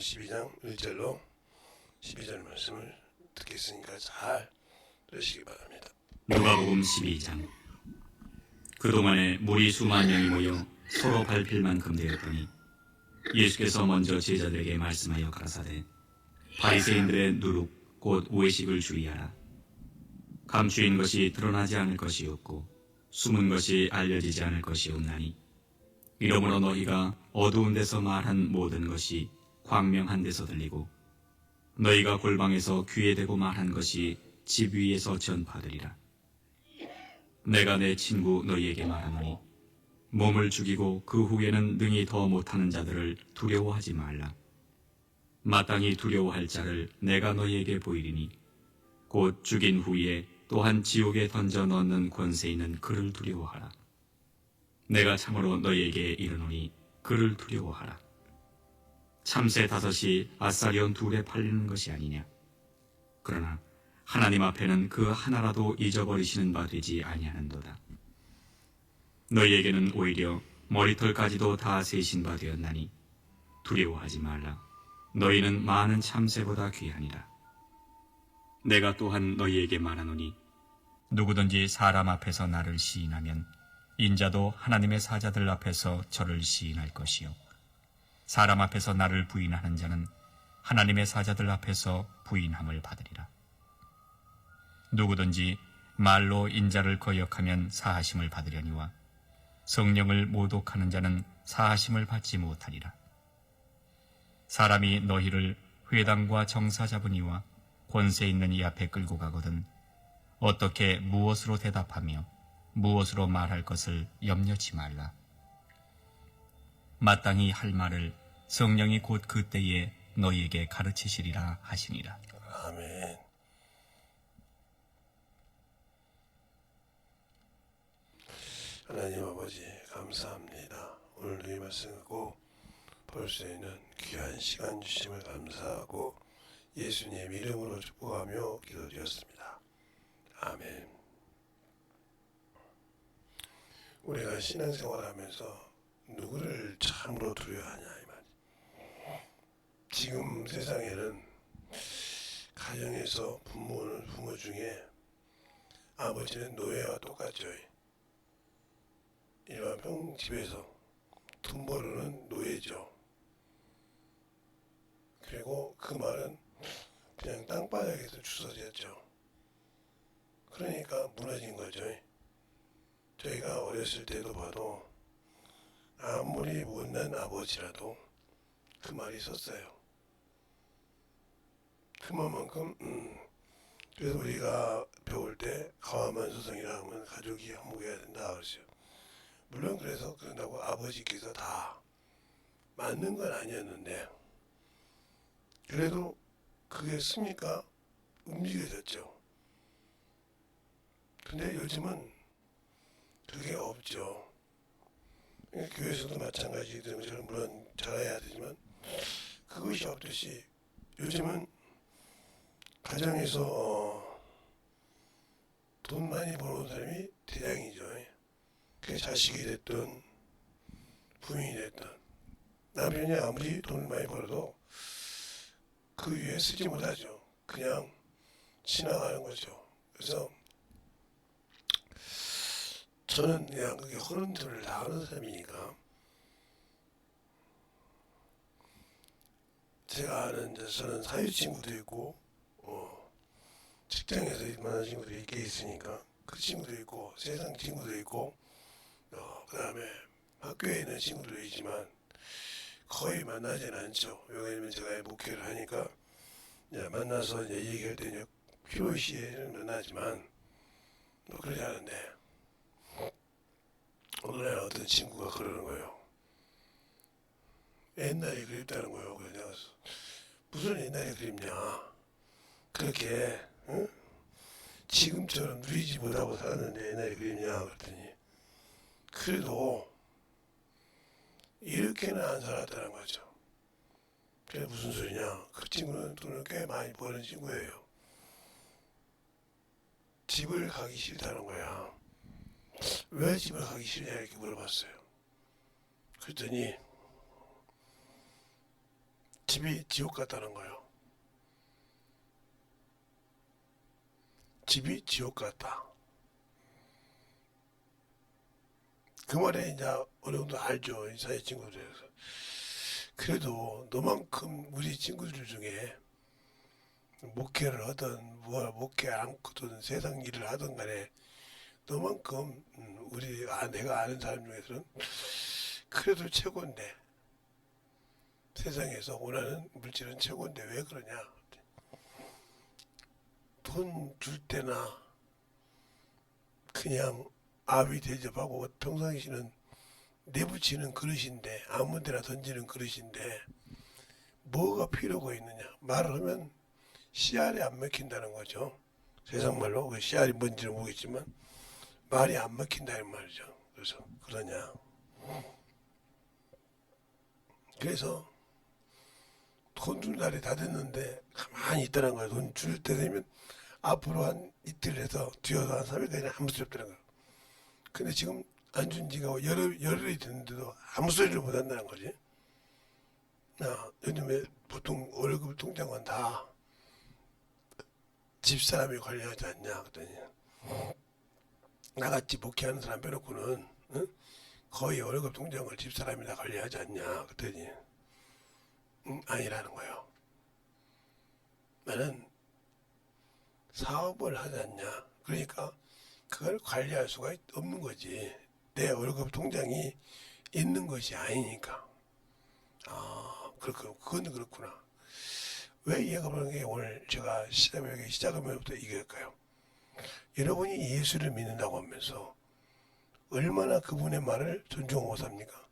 12장 1절로 12절 말씀을 듣겠으니까 잘 들으시기 바랍니다. 누가복음 12장. 그동안에 무리 수만 명이 모여 서로 밟힐 만큼 되었더니 예수께서 먼저 제자들에게 말씀하여 가라사대 바리새인들의 누룩 곧 오해식을 주의하라. 감추인 것이 드러나지 않을 것이 없고 숨은 것이 알려지지 않을 것이 없나니 이러므로 너희가 어두운 데서 말한 모든 것이 광명한 데서 들리고 너희가 골방에서 귀에 대고 말한 것이 집 위에서 전파되리라. 내가 내 친구 너희에게 말하노니 몸을 죽이고 그 후에는 능히 더 못하는 자들을 두려워하지 말라. 마땅히 두려워할 자를 내가 너희에게 보이리니 곧 죽인 후에 또한 지옥에 던져 넣는 권세 있는 그를 두려워하라. 내가 참으로 너희에게 이르노니 그를 두려워하라. 참새 5이 아사리온 2에 팔리는 것이 아니냐. 그러나 하나님 앞에는 그 하나라도 잊어버리시는 바 되지 아니하는도다. 너희에게는 오히려 머리털까지도 다 세신 바 되었나니 두려워하지 말라. 너희는 많은 참새보다 귀하니라. 내가 또한 너희에게 말하노니 누구든지 사람 앞에서 나를 시인하면 인자도 하나님의 사자들 앞에서 저를 시인할 것이요 사람 앞에서 나를 부인하는 자는 하나님의 사자들 앞에서 부인함을 받으리라. 누구든지 말로 인자를 거역하면 사하심을 받으려니와 성령을 모독하는 자는 사하심을 받지 못하리라. 사람이 너희를 회당과 정사자분이와 권세 있는 이 앞에 끌고 가거든 어떻게 무엇으로 대답하며 무엇으로 말할 것을 염려치 말라. 마땅히 할 말을 성령이 곧 그때에 너희에게 가르치시리라 하시니라. 아멘. 하나님 아버지 감사합니다. 오늘 이 말씀 듣고 볼 수 있는 귀한 시간 주심을 감사하고 예수님 이름으로 축복하며 기도드렸습니다. 아멘. 우리가 신앙생활하면서 누구를 참으로 두려워하냐 이 말. 지금 세상에는 가정에서 부모 중에 아버지는 노예와 똑같죠. 일반 집에서 돈 벌는 노예죠. 그리고 그 말은 그냥 땅바닥에서 주워졌죠. 그러니까 무너진 거죠. 저희가 어렸을 때도 봐도 아무리 못난 아버지라도 그 말이 섰어요. 그 말만큼 그래서 우리가 배울 때 가와만소성이라 하면 가족이 화목해야 된다 그러죠. 물론 그래서 그런다고 아버지께서 다 맞는 건 아니었는데 그래도 그게 쓰니까 움직여졌죠. 근데 요즘은 그게 없죠. 교회에서도 마찬가지로 저는 물론 잘해야 되지만 그것이 없듯이 요즘은 가정에서 돈 많이 버는 사람이 대장이죠. 그게 자식이 됐든 부인이 됐든 남편이 아무리 돈을 많이 벌어도 그 위에 쓰지 못하죠. 그냥 지나가는 거죠. 그래서 저는 그냥 그게 허름들을 다 하는 사람이니까 제가 아는 저는 사회 친구도 있고 직장에서 만난 친구들이 꽤 있으니까 그 친구도 있고 세상 친구도 있고 그 다음에 학교에 있는 친구들도 있지만 거의 만나지는 않죠. 왜냐면 제가 목회를 하니까 이제 만나서 이제 얘기할 때 이제 필요시에는 만나지만 그러지 않은데 어느 날 어떤 친구가 그러는 거예요. 옛날이 그립다는 거예요. 그래서 내가 무슨 옛날이 그립냐. 그렇게 응? 지금처럼 누리지 못하고 살았는데 옛날이 그립냐 그랬더니 그래도 이렇게는 안 살았다는 거죠. 그게 무슨 소리냐. 그 친구는 돈을 꽤 많이 버는 친구예요. 집을 가기 싫다는 거야. 왜 집을 가기 싫냐 이렇게 물어봤어요. 그랬더니 집이 지옥 같다는 거예요. 집이 지옥 같다. 그 말에 이제 어느 정도 알죠. 이 사회 친구들에서. 그래도 너만큼 우리 친구들 중에 목회를 하든 목회 않거든 세상 일을 하든 간에 너만큼 내가 아는 사람 중에서는 그래도 최고인데 세상에서 원하는 물질은 최고인데 왜 그러냐? 돈 줄 때나 그냥 아비 대접하고 평상시는 내붙이는 그릇인데 아무 데나 던지는 그릇인데 뭐가 필요가 있느냐? 말을 하면 씨알이 안 먹힌다는 거죠. 세상 말로 그 씨알이 뭔지는 모르겠지만 말이 안 먹힌다는 말이죠. 그래서 그러냐? 그래서 돈 줄 날이 다 됐는데 가만히 있다는 거예요. 돈 줄 때 되면 앞으로 한 이틀 해서 뒤어서 한 3일까지는 아무 소리 없다는 거예요. 근데 지금 안 준 지가 열흘이 됐는데도 아무 소리를 못 한다는 거지. 요즘에 보통 월급 통장은 다 집사람이 관리하지 않냐 그랬더니 나같이 목회하는 사람 빼놓고는 거의 월급 통장을 집사람이 다 관리하지 않냐 그랬더니 아니라는 거예요. 나는 사업을 하지 않냐. 그러니까 그걸 관리할 수가 없는 거지. 내 월급 통장이 있는 것이 아니니까. 그건 그렇구나. 왜 이해가 보는 게 오늘 제가 시작하면부터 이길까요? 여러분이 예수를 믿는다고 하면서 얼마나 그분의 말을 존중하고 삽니까?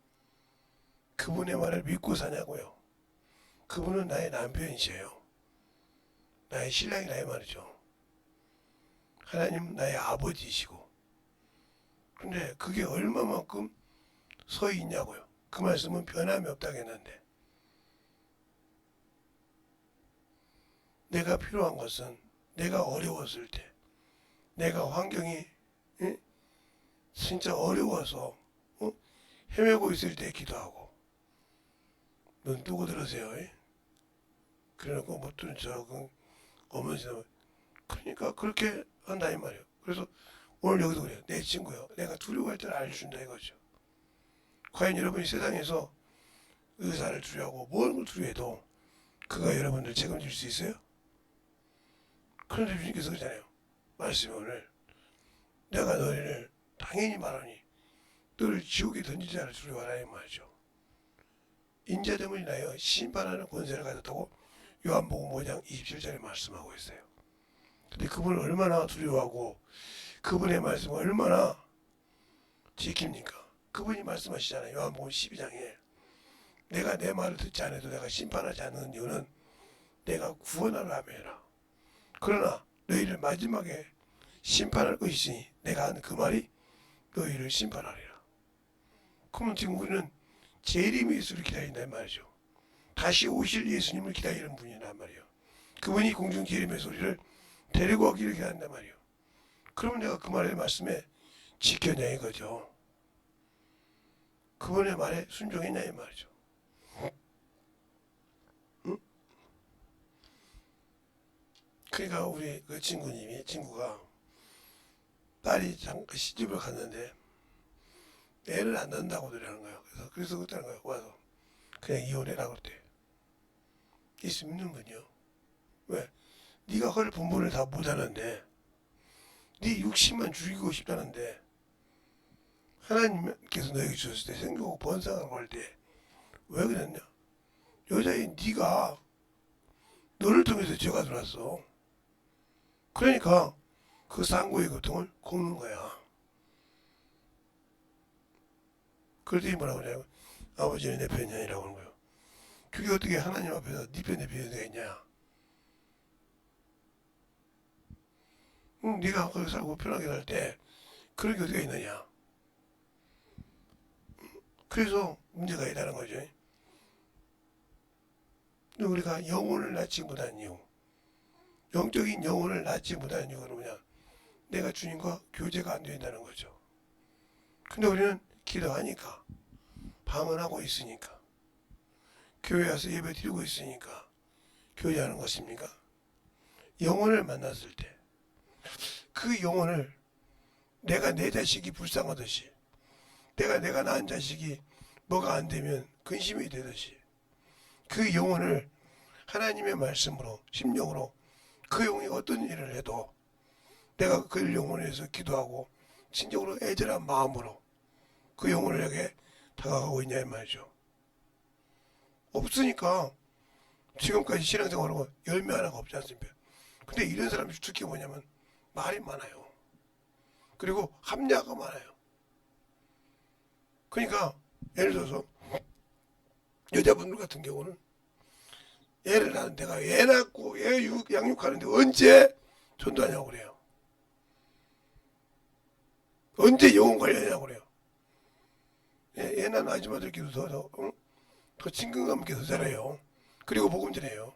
그분의 말을 믿고 사냐고요. 그분은 나의 남편이세요. 나의 신랑이라 이 말이죠. 하나님 나의 아버지이시고. 근데 그게 얼마만큼 서 있냐고요. 그 말씀은 변함이 없다겠는데. 내가 필요한 것은 내가 어려웠을 때, 내가 환경이 진짜 어려워서 헤매고 있을 때 기도하고. 눈 뜨고 들으세요. 그래놓고 못 들은 척은 어머니는 그러니까 그렇게 한다 이 말이에요. 그래서 오늘 여기도 그래요. 내 친구요. 내가 두려워할 줄 알려준다 이거죠. 과연 여러분이 세상에서 의사를 두려워하고 뭘 두려워해도 그가 여러분들 책임질 수 있어요? 그런데 주님께서 그러잖아요. 말씀이 오늘 내가 너희를 당연히 말하니 너를 지옥에 던질 자를 두려워하라 이 말이죠. 인자됨을 인하여 심판하는 권세를 가졌다고 요한복음 5장 27절에 말씀하고 있어요. 근데 그분을 얼마나 두려워하고 그분의 말씀을 얼마나 지킵니까? 그분이 말씀하시잖아요. 요한복음 12장에 내가 내 말을 듣지 않아도 내가 심판하지 않는 이유는 내가 구원하라 함이라. 그러나 너희를 마지막에 심판할 것이 있으니 내가 하는 그 말이 너희를 심판하리라. 그러면 지금 우리는 재림 예수를 기다린단 말이죠. 다시 오실 예수님을 기다리는 분이란 말이에요. 그분이 공중 재림의 소리를 데리고 오기를 기다린단 말이에요. 그러면 내가 그 말의 말씀에 지켰냐 이거죠. 그분의 말에 순종했냐 이 말이죠. 응? 그러니까 우리 그 친구가 딸이 잠깐 시집을 갔는데 애를 안 낳는다고 그러는 거예요. 그래서 그랬다는 거예요. 와서 그냥 이혼해라고 그랬대. 예수 믿는 분이요. 왜? 네가 헐 분분을 다 못하는데 네 육신만 죽이고 싶다는데 하나님께서 너에게 주셨을 때 생기고 번성을 걸 때 왜 그랬냐? 여자인 네가 너를 통해서 죄가 들어왔어. 그러니까 그 상고의 고통을 굽는 거야. 그랬더니 뭐라고 하냐면 아버지는 내 편이 아니라고 하는 거예요. 그게 어떻게 하나님 앞에서 네 편에 비교가 되겠냐? 네가 거기 살고 편하게 살 때 그런 게 어디가 있느냐? 그래서 문제가 있다는 거죠. 우리가 영혼을 낳지 못한 이유, 영적인 영혼을 낳지 못한 이유가 뭐냐? 내가 주님과 교제가 안 된다는 거죠. 근데 우리는 기도하니까 방언하고 있으니까 교회 와서 예배 드리고 있으니까 교제하는 것입니까? 영혼을 만났을 때 그 영혼을 내가 내 자식이 불쌍하듯이 내가 낳은 자식이 뭐가 안 되면 근심이 되듯이 그 영혼을 하나님의 말씀으로 심령으로 그 영혼이 어떤 일을 해도 내가 그 영혼을 위해서 기도하고 진정으로 애절한 마음으로 그 영혼에게 다가가고 있냐 이 말이죠. 없으니까 지금까지 신앙생활하고 열매 하나가 없지 않습니까? 근데 이런 사람이 특히 뭐냐면 말이 많아요. 그리고 합리화가 많아요. 그러니까 예를 들어서 여자분들 같은 경우는 애를 낳는 내가 애 낳고 애 양육하는데 언제 전도하냐고 그래요. 언제 영혼 관리하냐고 그래요. 애 낳는 아줌마들끼리 더 친근감 있게 더 잘해요. 그리고 복음 전해요.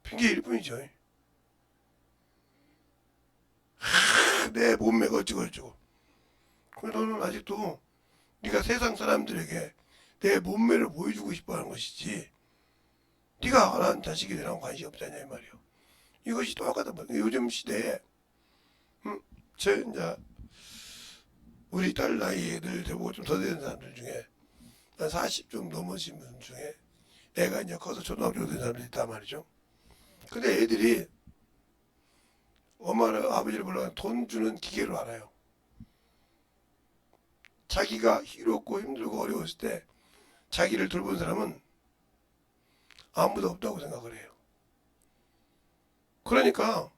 핑계일 뿐이죠. 내 몸매가 어쩌고 그래 너는 아직도 네가 세상 사람들에게 내 몸매를 보여주고 싶어하는 것이지 네가 낳은 자식이 되라는 관심이 없잖냐 이 말이요. 이것이 똑같은 말이에요. 요즘 시대에 이제 우리 딸 나이들 되고 좀 더 되는 사람들 중에 한 40 좀 넘으신 분 중에 애가 이제 커서 초등학교 된 사람들이 있단 말이죠. 근데 애들이 엄마를 아버지를 보려면 돈 주는 기계로 알아요. 자기가 힘없고 힘들고 어려웠을 때 자기를 돌본 사람은 아무도 없다고 생각을 해요. 그러니까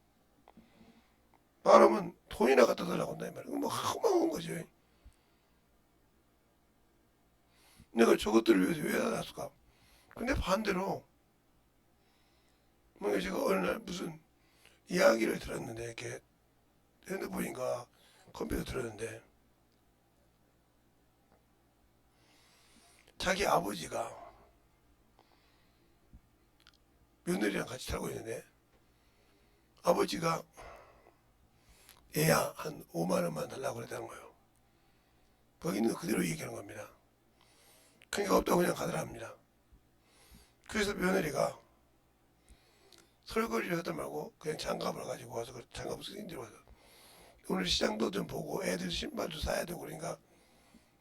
말하면 돈이나 갖다 달라고 한다 이 말이에요. 뭐 허망한 거죠. 내가 저것들을 위해서 왜 놨을까? 근데 반대로 뭔가 제가 어느 날 무슨 이야기를 들었는데 이렇게 핸드폰인가 컴퓨터 들었는데 자기 아버지가 며느리랑 같이 살고 있는데 아버지가 애야 한 5만 원만 달라고 그랬다는 거예요. 거기 있는 그대로 얘기하는 겁니다. 그러니까 없다고 그냥 가더랍니다. 그래서 며느리가 설거지를 하다 말고 그냥 장갑을 가지고 와서 그 장갑을 쓰인대로 와서 오늘 시장도 좀 보고 애들 신발도 사야 되고 그러니까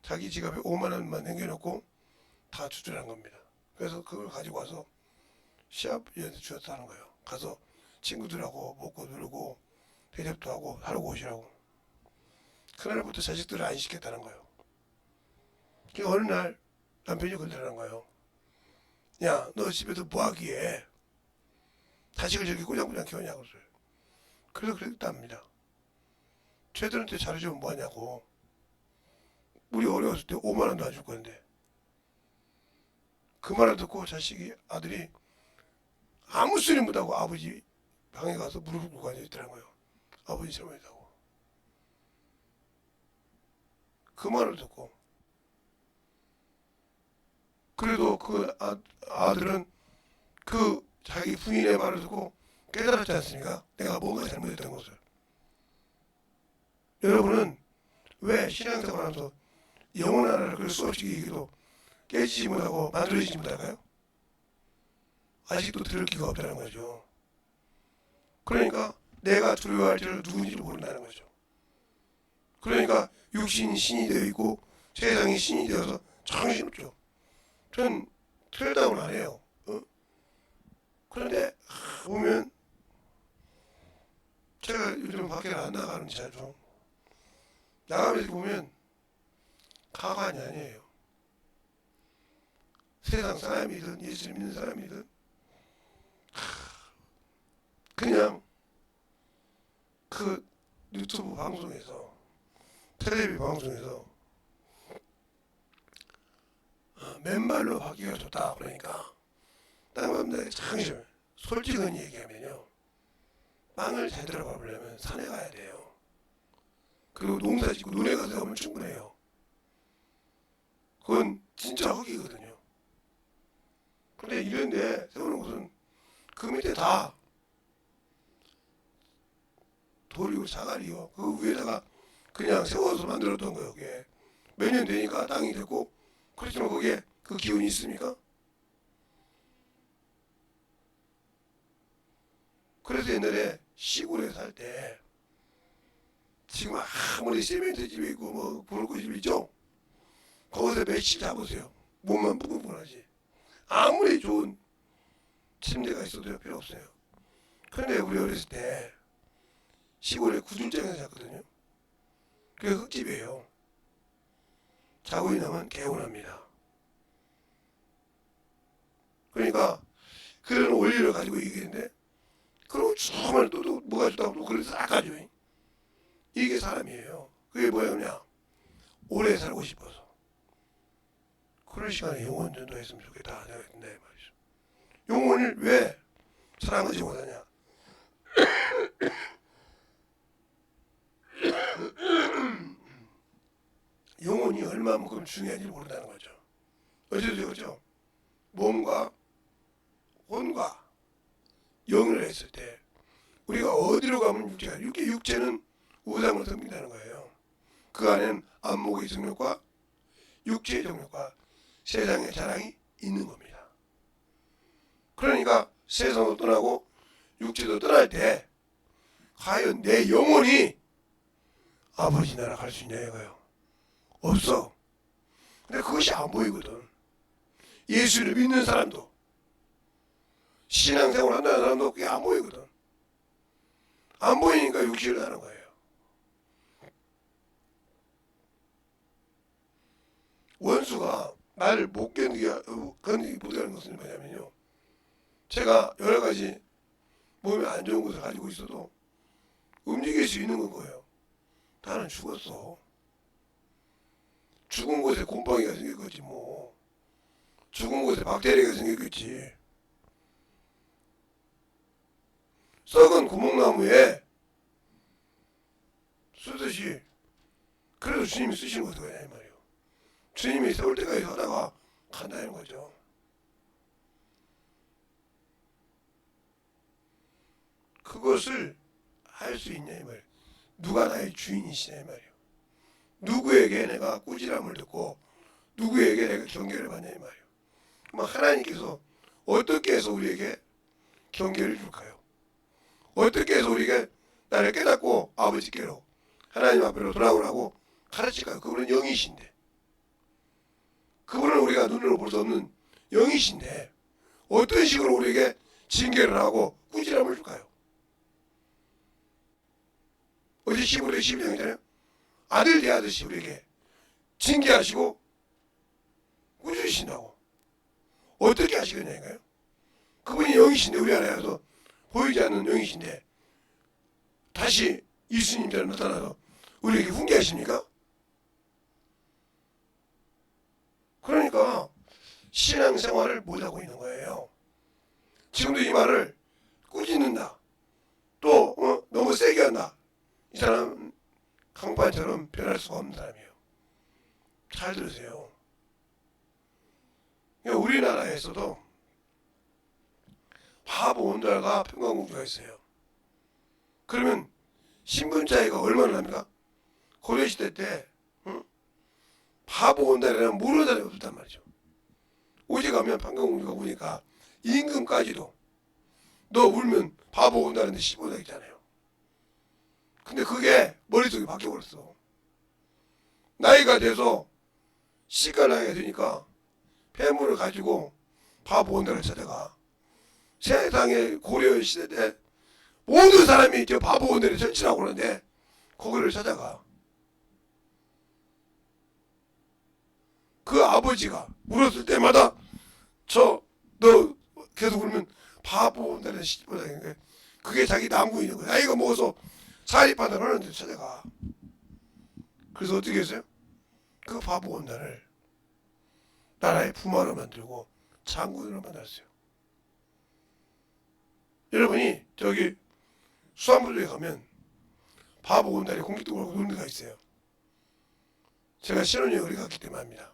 자기 지갑에 5만 원만 남겨놓고 다 추출한 겁니다. 그래서 그걸 가지고 와서 시합에서 주었다는 거예요. 가서 친구들하고 먹고 놀고 대접도 하고 하루고 오시라고. 그날부터 자식들을 안 시켰다는 거예요. 그 어느 날 남편이 그러더라는 거예요. 야, 너 집에서 뭐 하기에 자식을 저렇게 꼬장꼬장 키우냐고 그랬어요. 그래서 그랬답니다. 쟤들한테 잘해주면 뭐하냐고. 우리 어려웠을 때 5만 원도 안 줄 건데. 그 말을 듣고 아들이 아무 소리 못하고 아버지 방에 가서 무릎을 꿇고 앉아있더라는 거예요. 아버지 잘못했다고. 그 말을 듣고. 그래도 그 아들은 그 자기 부인의 말을 듣고 깨달았지 않습니까? 내가 뭔가 잘못했던 것을. 여러분은 왜 신앙생활하면서 영혼 하나를 그럴 수 없이 얘기도 깨지지 못하고 만들어지지 못할까요? 아직도 들을 기가 없다는 거죠. 그러니까 내가 두려워할 줄을 누군지를 모른다는 거죠. 그러니까 육신이 신이 되어 있고 세상이 신이 되어서 정신없죠. 전 틀다운 안 해요. 그런데 보면 제가 요즘 밖에 안 나가는지 자주 나가면서 보면 가관이 아니에요. 세상 사람이든 예수 믿는 사람이든 그냥 그 유튜브 방송에서 텔레비 방송에서 맨발로 가기가 좋다 그러니까 다른 사람들 참 솔직한 얘기하면요 빵을 잘 들어가보려면 산에 가야 돼요. 그리고 농사 짓고 논에 가서 하면 충분해요. 그건 진짜 흙이거든요. 근데 이런데 세우는 곳은 그 밑에 다 돌이고 사가리요. 그 위에다가 그냥 세워서 만들었던 거예요. 그게 몇 년 되니까 땅이 됐고 그렇지만 거기에 그 기운이 있습니까? 그래서 옛날에 시골에 살 때 지금 아무리 세면대 집이 있고 뭐 부르고 집이 있죠? 거기서 며칠 잡으세요. 몸만 푸근푸근하지. 아무리 좋은 침대가 있어도 필요 없어요. 그런데 우리 어렸을 때 시골에 구들장에서 잤거든요. 그게 흙집이에요. 자고 있으면 개운합니다. 그러니까 그런 원리를 가지고 얘기했는데 그리고 주말 또 뭐가 좋다고 또 그래서 싹 가죠. 이게 사람이에요. 그게 뭐냐면 오래 살고 싶어서 그런 시간에 영혼 전도했으면 좋겠다 생각했는데 말이죠. 영혼을 왜 사랑하지 못하냐? 영혼이 얼마만큼 중요한지 모른다는 거죠. 어제도 그죠? 몸과 혼과 영을 했을 때 우리가 어디로 가면 육체가 육체는 우상을 섬긴다는 거예요. 그 안에는 안목의 정욕과 육체의 정욕과 세상의 자랑이 있는 겁니다. 그러니까 세상도 떠나고 육체도 떠날 때 과연 내 영혼이 아버지 나라 갈 수 있냐 이거예요. 없어. 근데 그것이 안 보이거든. 예수를 믿는 사람도 신앙생활 한다는 사람도 그게 안 보이거든. 안 보이니까 육체를 하는 거예요. 원수가 나를 못 견디게 못하는 것은 뭐냐면요. 제가 여러 가지 몸에 안 좋은 것을 가지고 있어도 움직일 수 있는 건 거예요. 나는 죽었어. 죽은 곳에 곰팡이가 생겼겠지 뭐. 죽은 곳에 박테리아가 생겼겠지. 썩은 구멍나무에 쓰듯이 그래도 주님이 쓰시는 것도 그냥 이 말이에요. 주님이 세울 때까지 하다가 간다는 거죠. 그것을 할 수 있냐 이 말이에요. 누가 나의 주인이시냐 이 말이에요. 누구에게 내가 꾸지람을 듣고 누구에게 내가 경계를 받냐 이 말이에요. 그럼 하나님께서 어떻게 해서 우리에게 경계를 줄까요? 어떻게 해서 우리에게 나를 깨닫고 아버지께로 하나님 앞으로 돌아오라고 가르칠까요? 그분은 영이신데 그분은 우리가 눈으로 볼 수 없는 영이신데 어떤 식으로 우리에게 징계를 하고 꾸지람을 줄까요? 어제 15대 12장이잖아요. 아들 대하듯이 우리에게 징계하시고 꾸짖으신다고. 어떻게 하시겠냐니까요. 그분이 영이신데 우리 안에서 보이지 않는 영이신데 다시 예수님처럼 나타나서 우리에게 훈계하십니까? 그러니까 신앙생활을 못하고 있는 거예요. 지금도 이 말을 꾸짖는다. 또 너무 세게 한다. 이 사람은 강판처럼 변할 수가 없는 사람이에요. 잘 들으세요. 우리나라에서도 바보 온달과 평강공주가 있어요. 그러면 신분 차이가 얼마나 납니까? 고려시대 때 바보 온달이라는 모르는 사람이 없었단 말이죠. 오직 가면 평강공주가 오니까 임금까지도 너 울면 바보 온달인데 씹어내겠잖아요. 근데 그게 머릿속에 바뀌어버렸어. 나이가 돼서 시가 나이가 되니까 폐물을 가지고 바보 온달을 찾아가. 세상의 고려 시대 때 모든 사람이 저 바보 온달에 전치라고 그러는데 거기를 찾아가. 그 아버지가 울었을 때마다 너 계속 울면 바보 온달에 씹어내는 그게 자기 남궁이는 거야. 나이가 먹어서 사립판을 하는 데 찾아가. 그래서 어떻게 했어요? 그 바보 온달을 나라의 부마로 만들고 장군으로 만들었어요. 여러분이 저기 수산부족에 가면 바보 온달에 공기도 그렇고 노는 데가 있어요. 제가 신혼여행을 갔기 때문에 압니다.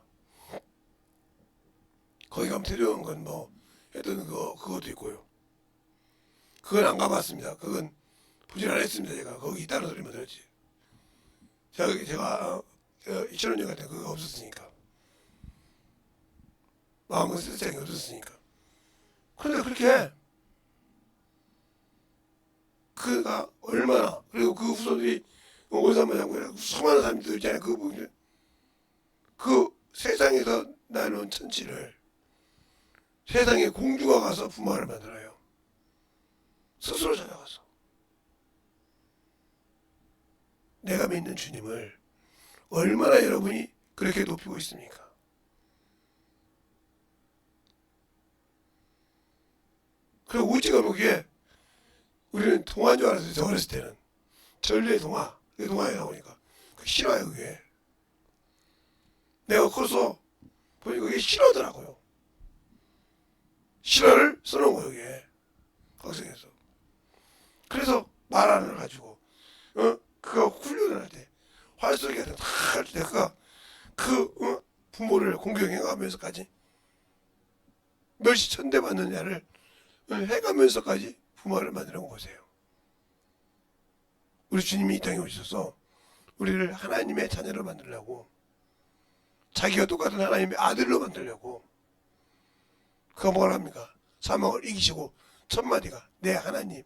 거기 가면 데려온 건 뭐 했던 그것도 있고요. 그건 안 가봤습니다. 그건 부진 안 했습니다. 제가 거기 있다는 소리만 들었지. 제가 신혼여행 갈 때 그거 없었으니까. 마음과 세상이 없었으니까. 그런데 그렇게 해. 그가 얼마나, 그리고 그 후손들이 오사마 장군이라고 수많은 사람들이 있잖아요. 그 부분, 그 세상에서 나눈 천지를 세상의 공주가 가서 부마를 만들어요. 스스로 찾아가서. 내가 믿는 주님을 얼마나 여러분이 그렇게 높이고 있습니까? 그리고 우찌가 보기에 우리는 동화인 줄 알았어요. 저 어렸을 때는. 전래 동화. 그게 동화에 나오니까. 싫어요, 그게. 내가 커서 보니까 그게 싫어하더라고요. 싫어를 써놓은 거예요, 그게. 학생에서. 그래서 말하는 걸 가지고, 그가 훈련을 할 때, 활쏘기 같은 거할 때, 그가 부모를 공경해가면서까지 멸시 천대받느냐를 해가면서까지 부모를 만드는 거 보세요. 우리 주님이 이 땅에 오셔서 우리를 하나님의 자녀로 만들려고, 자기가 똑같은 하나님의 아들로 만들려고, 그가 뭘 합니까? 사망을 이기시고 첫 마디가 내 하나님,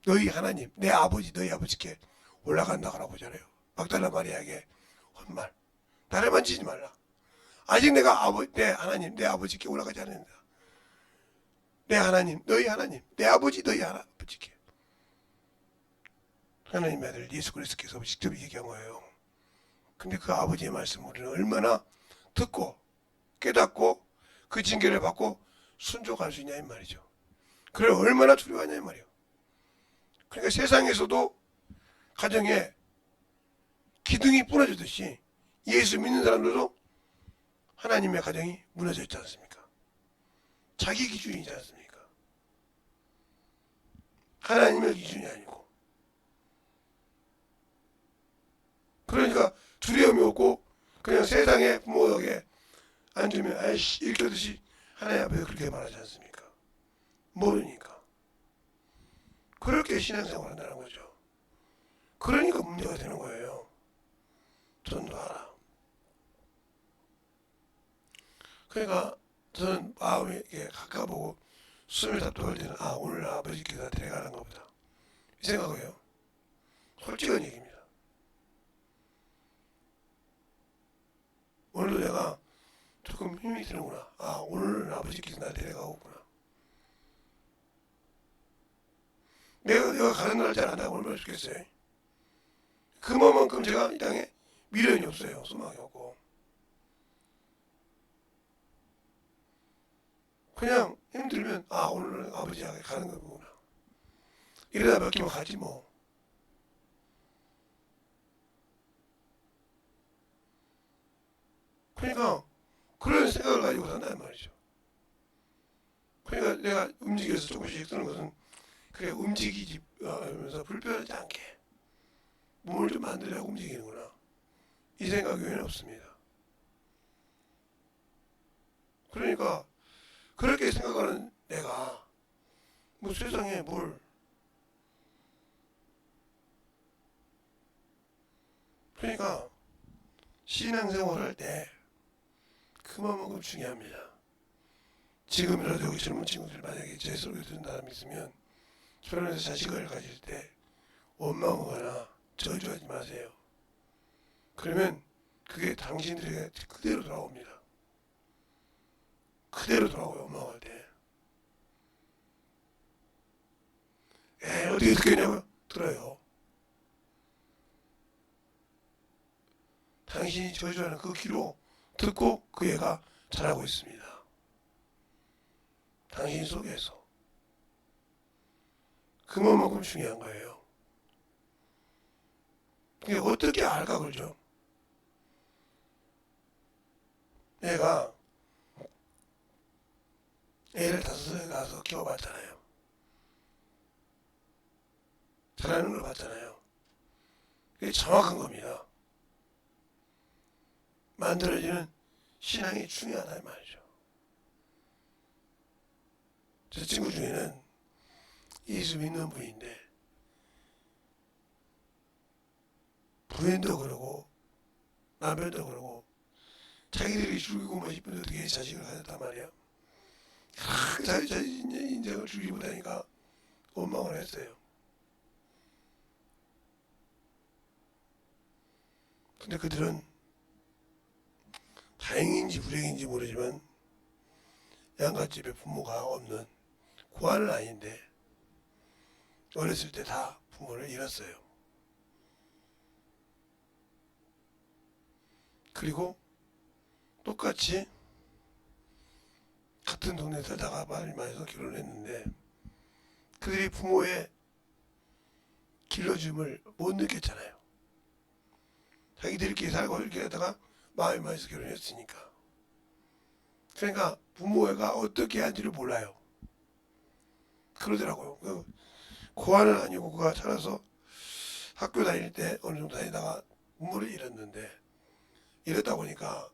너희 하나님, 내 아버지, 너희 아버지께 올라간다고 하잖아요. 막달라 마리아에게 헛말, 나를 만지지 말라. 아직 내가 내 하나님, 내 아버지께 올라가지 않는다. 내 하나님, 너희 하나님, 내 아버지, 너희 아버지께. 하나님의 아들 예수 그리스도께서 직접 얘기한 거예요. 근데 그 아버지의 말씀을 우리는 얼마나 듣고 깨닫고 그 징계를 받고 순종할 수 있냐 이 말이죠. 그래 얼마나 두려워하냐 이 말이에요. 그러니까 세상에서도 가정에 기둥이 부러지듯이 예수 믿는 사람들도 하나님의 가정이 무너져 있지 않습니까? 자기 기준이지 않습니까? 하나님의 기준이 아니고. 그러니까 두려움이 없고 그냥 세상의 부모에게 앉으면 아이씨 이렇게 하듯이 하나님 앞에서 그렇게 말하지 않습니까? 모르니까. 그렇게 신앙생활을 한다는 거죠. 그러니까 문제가 되는 거예요. 전도하라. 그러니까 저는 마음이 이렇게 가까보고 숨을 답답할 때는 오늘 아버지께서 데려가는 것보다 이 생각이에요. 솔직한 얘기입니다. 오늘도 내가 조금 힘이 드는구나. 오늘은 아버지께서 나 데려가고구나. 내가 가는 날 잘 안다고 얼마나 좋겠어요. 그만큼 제가 이 땅에 미련이 없어요. 소망이 없고. 그냥 힘들면 오늘은 아버지에게 가는 거구나. 이러다 맡기면 가지 뭐. 그러니까 그런 생각을 가지고 산다는 말이죠. 그러니까 내가 움직여서 조금씩 쓰는 것은 그래 움직이지 하면서 불편하지 않게 몸을 좀 만들려고 움직이는구나. 이 생각이 왜 없습니다. 그러니까 그렇게 생각하는 내가 뭐 세상에 뭘 그러니까 신앙생활 할 때 그만큼 중요합니다. 지금이라도 여기 젊은 친구들 만약에 제 소리 듣는 사람이 있으면 결혼해서 자식을 가질 때 원망하거나 저주하지 마세요. 그러면 그게 당신들에게 그대로 돌아옵니다. 그대로 돌아오요. 원망할 때. 어떻게 듣겠냐고요? 들어요. 당신이 저주하는 그 귀로 듣고 그 애가 자라고 있습니다. 당신 속에서. 그만큼 중요한 거예요. 그게 어떻게 알까 그러죠? 내가 애를 5살 가서 키워봤잖아요. 잘하는 걸 봤잖아요. 그게 정확한 겁니다. 만들어지는 신앙이 중요하다 이 말이죠. 제 친구 중에는 예수 믿는 분인데 부인도 그러고 남편도 그러고 자기들이 죽이고만 싶은데 어떻게 자식을 가졌단 말이야. 자기 인생을 죽이지 못하니까 원망을 했어요. 근데 그들은 다행인지 불행인지 모르지만 양갓집에 부모가 없는 고아는 아닌데 어렸을 때 다 부모를 잃었어요. 그리고 똑같이 같은 동네 살다가 말을 결혼했는데 그들이 부모의 길러줌을 못 느꼈잖아요. 자기들끼리 살고 이렇게 하다가 마음이 맞아서 결혼했으니까. 그러니까 부모가 어떻게 하는지를 몰라요. 그러더라고요. 고아는 아니고 그가 자라서 학교 다닐 때 어느 정도 다니다가 부모를 잃었는데 이러다 보니까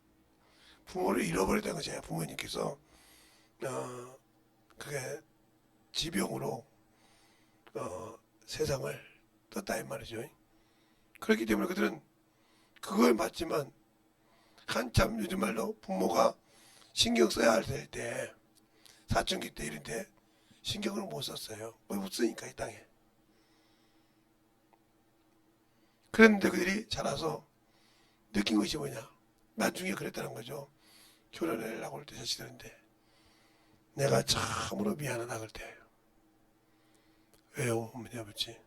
부모를 잃어버렸다는 거죠. 부모님께서 그게 지병으로 세상을 떴다 이 말이죠. 그렇기 때문에 그들은 그걸 맞지만 한참 요즘 말로 부모가 신경 써야 할 때 사춘기 때 이런 때 신경을 못 썼어요. 왜 못 쓰니까 이 땅에. 그랬는데 그들이 자라서 느낀 것이 뭐냐. 나중에 그랬다는 거죠. 결혼을 하고 올 때 자식들인데 내가 참으로 미안하다 그럴 때. 왜요 어머니 아버지.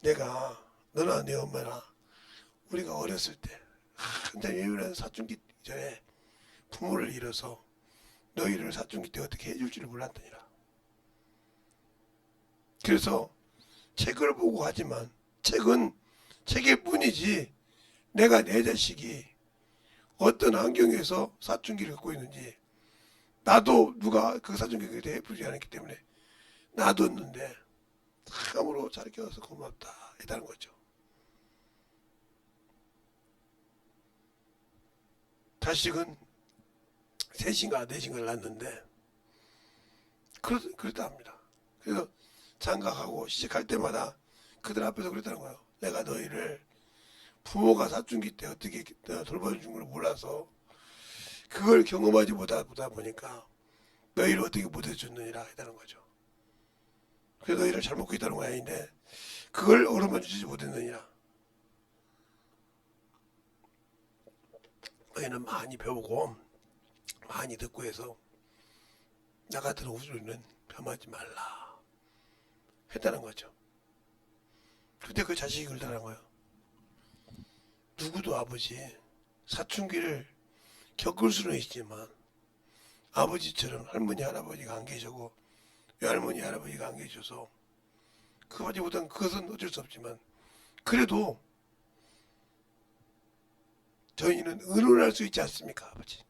내가 너나 내 엄마나 우리가 어렸을 때 한참 예민한 사춘기 전에 부모를 잃어서 너희를 사춘기 때 어떻게 해줄 줄 몰랐더니라. 그래서 책을 보고 하지만 책은 책일 뿐이지 내가 내 자식이 어떤 환경에서 사춘기를 갖고 있는지 나도 누가 그 사춘기에 대해 해주지 않았기 때문에 놔뒀는데 참으로 잘 키워서 고맙다 했다는 거죠. 자식은 셋인가 넷인가를 낳았는데 그렇다 합니다. 그래서 장가가고 시집갈 때마다 그들 앞에서 그랬다는 거예요. 내가 너희를 부모가 사춘기 때 어떻게 돌봐준 걸 몰라서 그걸 경험하지 못하다 보니까 너희를 어떻게 못해줬느니라 했다는 거죠. 그래서 너희를 잘 먹고 있다는 거 아닌데 그걸 어루만 주지 못했느니라. 너희는 많이 배우고 많이 듣고 해서 나 같은 우주는 폄하지 말라 했다는 거죠. 그때 그 자식이 그러더라는 거예요. 누구도 아버지 사춘기를 겪을 수는 있지만 아버지처럼 할머니 할아버지가 안 계시고 외할머니 할아버지가 안 계셔서 그거지 못한 그것은 어쩔 수 없지만 그래도 저희는 의논할 수 있지 않습니까 아버지.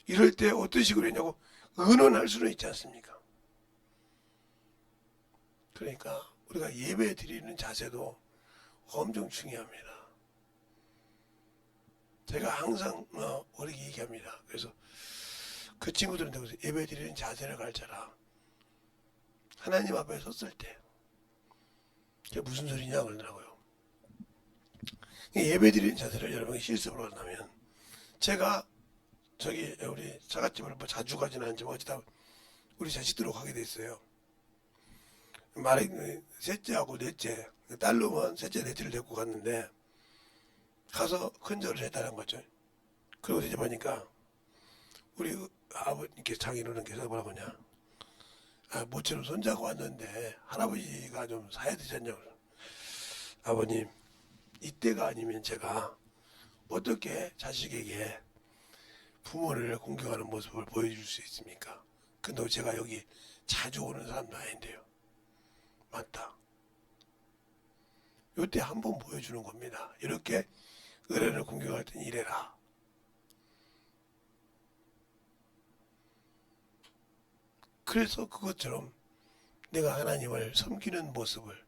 이럴 때 어떤 식으로 했냐고 의논할 수는 있지 않습니까. 그러니까 우리가 예배 드리는 자세도 엄청 중요합니다. 제가 항상 어리게 얘기합니다. 그래서 그 친구들한테 예배 드리는 자세를 가르쳐라. 하나님 앞에 섰을 때 그게 무슨 소리냐 그러더라고요. 예배 드리는 자세를 여러분이 실습을 한다면 제가 저기 우리 자갓집을 뭐 자주 가지는 않지만 어쩌다 우리 자식들로 가게 됐어요. 말이 셋째하고 넷째 딸로만 셋째 넷째를 데리고 갔는데 가서 큰절을 했다는 거죠. 그리고 이제 보니까 우리 아버님께 장인어른께서 뭐라고 하냐. 모처럼 손자고 왔는데 할아버지가 좀 사야 되잖냐고. 아버님 이때가 아니면 제가 어떻게 자식에게 부모를 공경하는 모습을 보여줄 수 있습니까? 근데 제가 여기 자주 오는 사람도 아닌데요. 맞다. 이때 한번 보여주는 겁니다. 이렇게 어른을 공경할 땐 이래라. 그래서 그것처럼 내가 하나님을 섬기는 모습을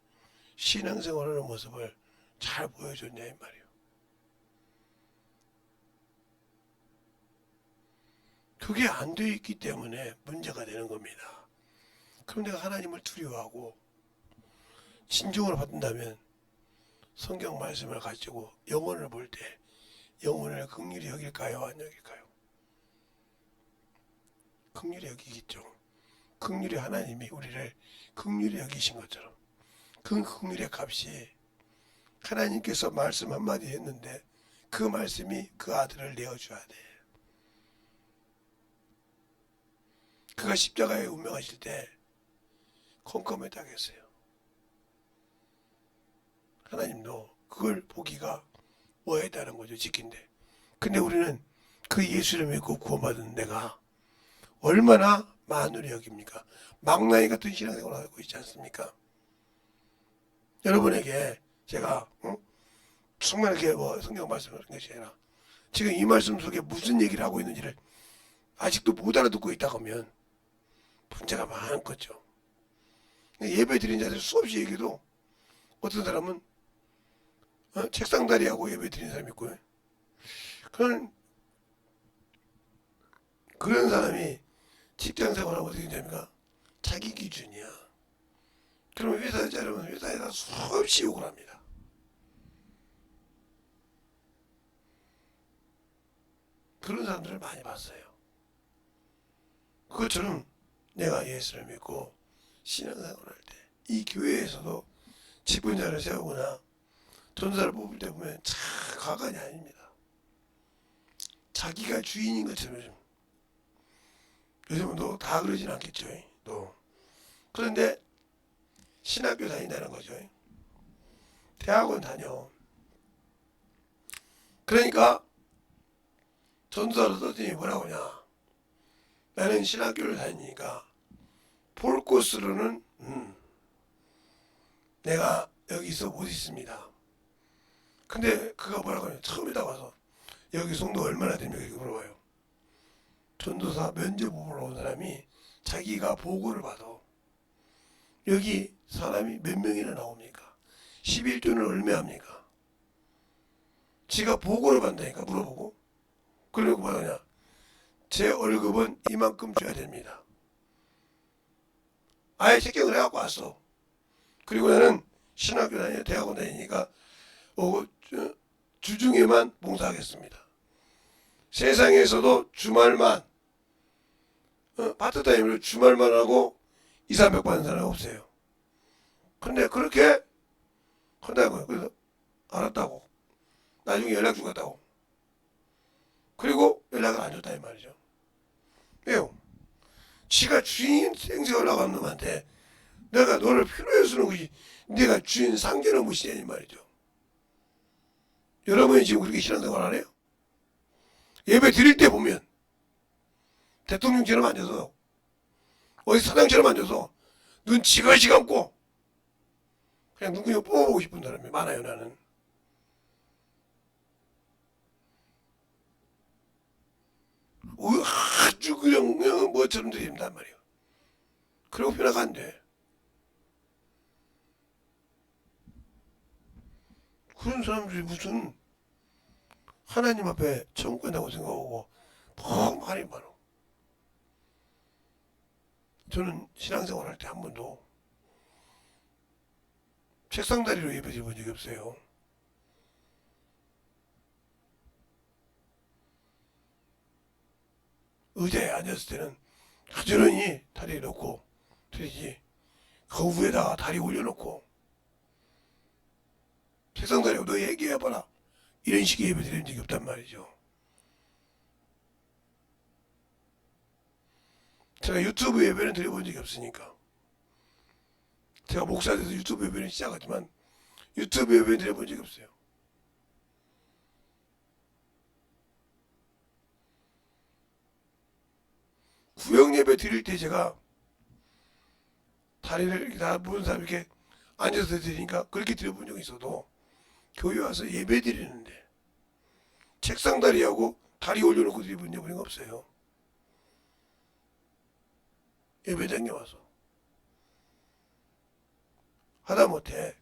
신앙생활하는 모습을 잘 보여줬냐 이 말이에요. 그게 안 돼 있기 때문에 문제가 되는 겁니다. 그럼 내가 하나님을 두려워하고 진정으로 받는다면 성경 말씀을 가지고 영혼을 볼 때 영혼을 긍휼히 여길까요? 안 여길까요? 긍휼히 여기겠죠. 긍휼히 하나님이 우리를 긍휼히 여기신 것처럼 그 긍휼의 값이 하나님께서 말씀 한마디 했는데 그 말씀이 그 아들을 내어줘야 돼. 그가 십자가에 운명하실 때 컴컴했다겠어요. 하나님도 그걸 보기가 뭐했다는 거죠. 지킨데. 근데 우리는 그 예수를 믿고 구원받은 내가 얼마나 만우리 여깁니까? 망나니 같은 신앙생활을 하고 있지 않습니까? 여러분에게 제가 정말 이렇게 성경 말씀을 하는 것이 아니라 지금 이 말씀 속에 무슨 얘기를 하고 있는지를 아직도 못 알아듣고 있다고 하면 문제가 많겠죠. 예배 드린 자들 수없이 얘기도 어떤 사람은 책상다리하고 예배 드리는 사람이 있고요. 그런 사람이 직장 생활하고 어떻게 되냐면 자기 기준이야. 그러면 회사에 자르면 회사에다 수없이 욕을 합니다. 그런 사람들을 많이 봤어요. 그것처럼 내가 예수를 믿고 신앙생활을 할 때 이 교회에서도 직분자를 세우거나 전사를 뽑을 때 보면 참 가관이 아닙니다. 자기가 주인인 것처럼 요즘은 또 다 그러진 않겠죠. 또 그런데 신학교 다닌다는 거죠. 대학원 다녀. 그러니까 전도사로 썼더니 뭐라고 하냐. 나는 신학교를 다니니까 볼 코스로는 내가 여기서 못 있습니다. 근데 그가 뭐라고 하냐. 처음에다 와서 여기 송도 얼마나 되면 이렇게 물어봐요. 전도사 면접 보러 온 사람이 자기가 보고를 받아. 여기 사람이 몇 명이나 나옵니까? 11조는 얼마 합니까? 지가 보고를 받다니까 물어보고. 그리고 뭐하냐? 제 월급은 이만큼 줘야 됩니다. 아예 책정을 해갖고 왔어. 그리고 나는 신학교 다니고 대학원 다니니까 주중에만 봉사하겠습니다. 세상에서도 주말만 파트타임으로 주말만 하고 2, 300 받는 사람이 없어요. 근데 그렇게 한다고요. 그래서 알았다고. 나중에 연락 주겠다고. 그리고 연락을 안 줬다 이 말이죠. 왜요? 지가 주인 생생을 나간 놈한테 내가 너를 필요해 쓰는 것이 네가 주인 상대는 무시해 이 말이죠. 여러분이 지금 그렇게 신앙생활 안 해요? 예배 드릴 때 보면 대통령처럼 앉아서 어디 사장처럼 앉아서 눈 지그시 감고 그냥 눈 그냥 뽑아보고 싶은 사람이 많아요. 나는 아주 그냥 뭐처럼 드린단 말이에요. 그리고 변화가 안 돼. 그런 사람들이 무슨 하나님 앞에 천국 간다고 생각하고 너무 말이 많아. 저는 신앙생활 할 때 한 번도 책상다리로 예배 드려본 적이 없어요. 의자에 앉았을 때는 가지런히 다리 놓고 드리지 그 위에다가 다리 올려놓고 책상다리로 너 얘기해봐라 이런 식의 예배 드린 적이 없단 말이죠. 제가 유튜브 예배는 드려본 적이 없으니까 제가 목사 돼서 유튜브 예배는 시작하지만 유튜브 예배는 드려본 적이 없어요. 구역 예배 드릴 때 제가 다리를 다 모든 사람 이렇게 앉아서 드리니까 그렇게 드려본 적이 있어도 교회 와서 예배 드리는데 책상 다리하고 다리 올려놓고 드려본 적이 없어요. 예배장에 와서 하다못해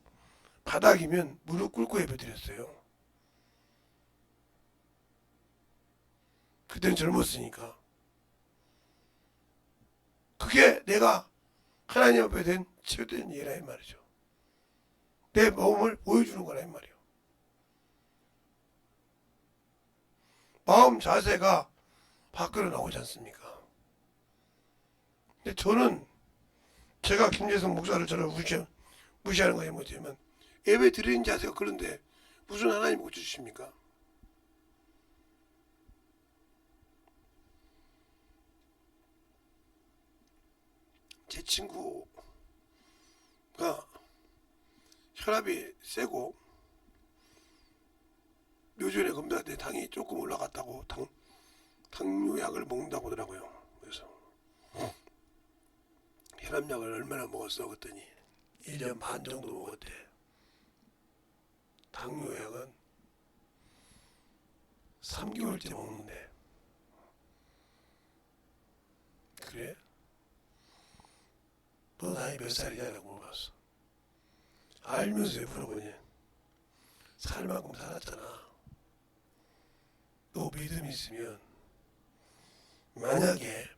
바닥이면 무릎 꿇고 예배 드렸어요. 그때는 젊었으니까. 그게 내가 하나님 앞에 된 최대한 예라 이 말이죠. 내 몸을 보여주는 거라 이 말이에요. 마음 자세가 밖으로 나오지 않습니까? 근데 저는 제가 김재성 목사를 저를 무시하는 거에 못하면 예배 드리는 자세가 그런데 무슨 하나님 고쳐주십니까? 제 친구가 혈압이 세고 묘전에 검사할 때 당이 조금 올라갔다고 당뇨약을 먹는다고 하더라고요. 그래서 혈압약을 얼마나 먹었어 그랬더니 1년 반 정도 먹었대. 당뇨약은 3개월째 먹는데. 그래? 너 나이 몇 살이냐고 물어봤어. 알면서 왜 물어보냐? 살 만큼 살았잖아. 너 믿음 있으면 만약에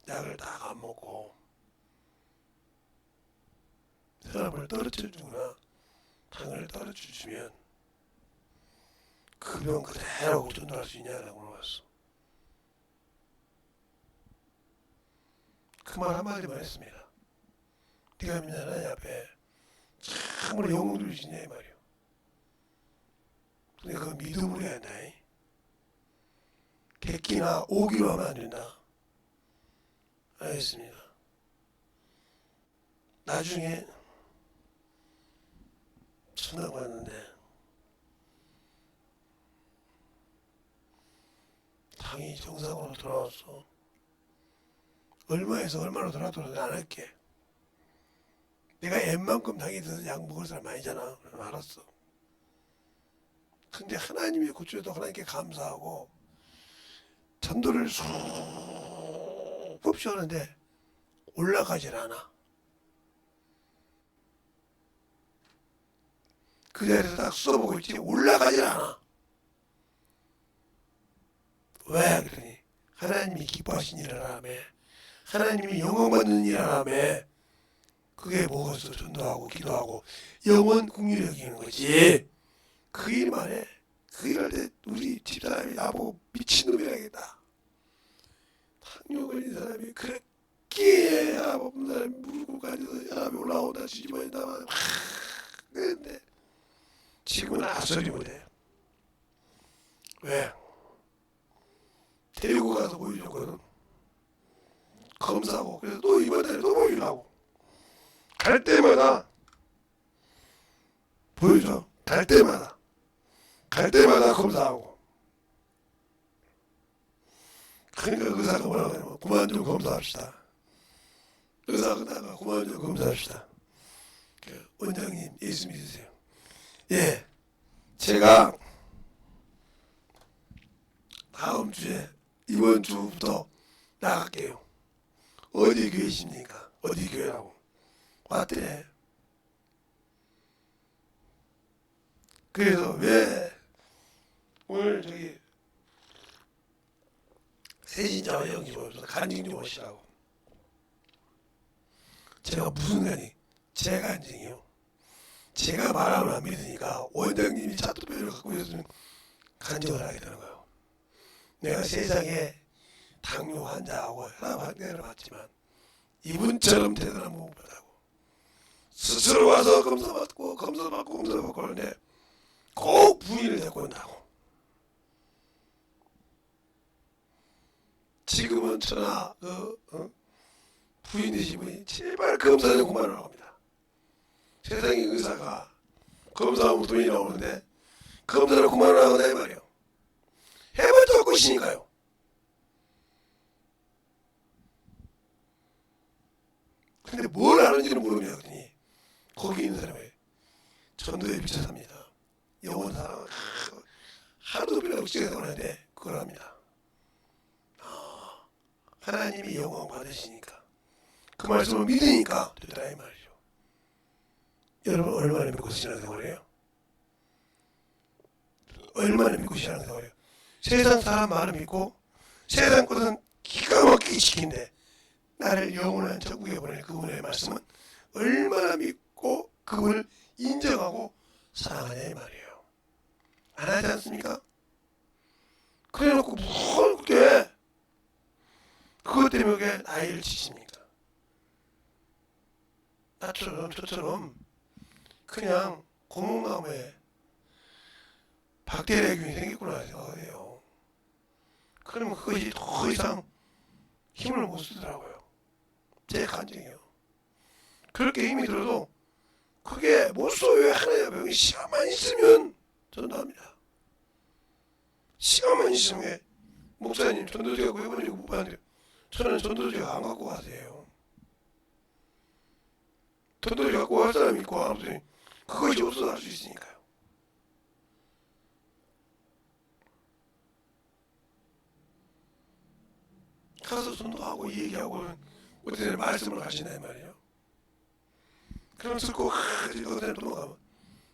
약을 다 안 먹고 혈압을 떨어뜨려주거나 당을 떨어뜨려주면 그 병 그대로 전도할 수 있냐라고 물어봤어. 그 말 한마디만 했습니다. 네가 믿는 하나님 앞에 참으로 영웅들이 지냐 이 말이요. 근데 그거 믿음으로 해야 한다. 객기나 오기로 하면 안 된다. 알겠습니다. 나중에 전화가 왔는데 당이 정상으로 돌아왔어. 얼마에서 얼마로 돌아왔는지 안 할게. 내가 웬만큼 당이 들어서 약 먹을 사람 아니잖아. 그래서 알았어. 근데 하나님이 고쳐도 하나님께 감사하고 전도를 수없이 하는데 올라가질 않아. 그 자리에서 딱 써보고 있지 올라가질 않아. 왜? 그러니 하나님이 기뻐하신 일을 하라며, 하나님이 영광받는 일을 하라며. 그게 뭐겠어? 전도하고 기도하고 영원 국률 여기는 거지. 그 일만 해. 그 일할 때 우리 집사람이 나보고 미친놈이라겠다. 당뇨 걸린 사람이 그렇게 혈압 없는 사람이 물고 가져서 혈압이 올라오다 뒤집어진다. 그런데 지금은 아소리 못해. 왜? 데리고 가서 보여줬거든. 검사하고. 그래서 또 이번 달에 또 보여주려고. 갈 때마다 보여줘. 갈 때마다 검사하고. 그러니까 의사가 뭐라고 하냐면 그만 좀 검사합시다. 의사가 나가 그만 좀 검사합시다. 원장님 예수 믿으세요. 예, 제가 다음 주에 이번 주부터 나갈게요. 어디 교회십니까? 어디 교회라고? 왔대. 그래서 왜 오늘 저기 세진자와 영이 모여서 간증 좀 하시라고. 제가 무슨 간증? 제 간증이요. 제가 말하면 안 믿으니까 원장님이 차트표를 갖고 있으면 간증을 하게 되는 거예요. 내가 세상에 당뇨 환자하고 혈압 환자를 봤지만 이분처럼 대단한 못 받았고 스스로 와서 검사받고 하는데 꼭 부인을 데리고 온다고. 지금은 전화 부인 되신 분이 제발 검사 좀 그만하라고 합니다. 세상에 의사가 검사하면 돈이 나오는데 검사를 그만하라고 하다 이 말이에요. 해봤자 것이니까요. 근데 뭘 아는지는 모르냐 그러니 거기 있는 사람이 전도에 미쳐 삽니다. 영원 사랑 하루도 빌라고 찍어서 하는데 그걸 합니다. 하나님이 영광 받으시니까 그 말씀을 믿으니까 되더라 이 말이죠. 여러분 얼마나 믿고 신앙생활해요? 얼마나 믿고 신앙생활해요? 세상 사람 말을 믿고 세상 것은 기가 막히게 시킨데 나를 영원한 천국에 보낼 그분의 말씀은 얼마나 믿고 그분을 인정하고 사랑하냐 이 말이에요. 안 하지 않습니까? 그래놓고 뭘 그게 그것 때문에 그게 나이를 치십니까? 나처럼 저처럼 그냥 고목나무에 박테리아균이 생겼구나 생각해요. 그러면 그것이 더 이상 힘을 못 쓰더라고요. 제 감정이에요. 그렇게 힘이 들어도 그게 못 써요. 하나의 병이 시간만 있으면 전도합니다. 시간만 있으면 목사님 전도지 갖고 해본 적 못 봤는데 저는 전도지가 안 갖고 가세요. 전도지 갖고 갈 사람이 있고 안 없으니 그것이 없어서 할 수 있으니까요. 가서 전도하고 얘기하고 어떻게 말씀을 하시나 말이에요. 그럼 듣고 어떻게 넘어가면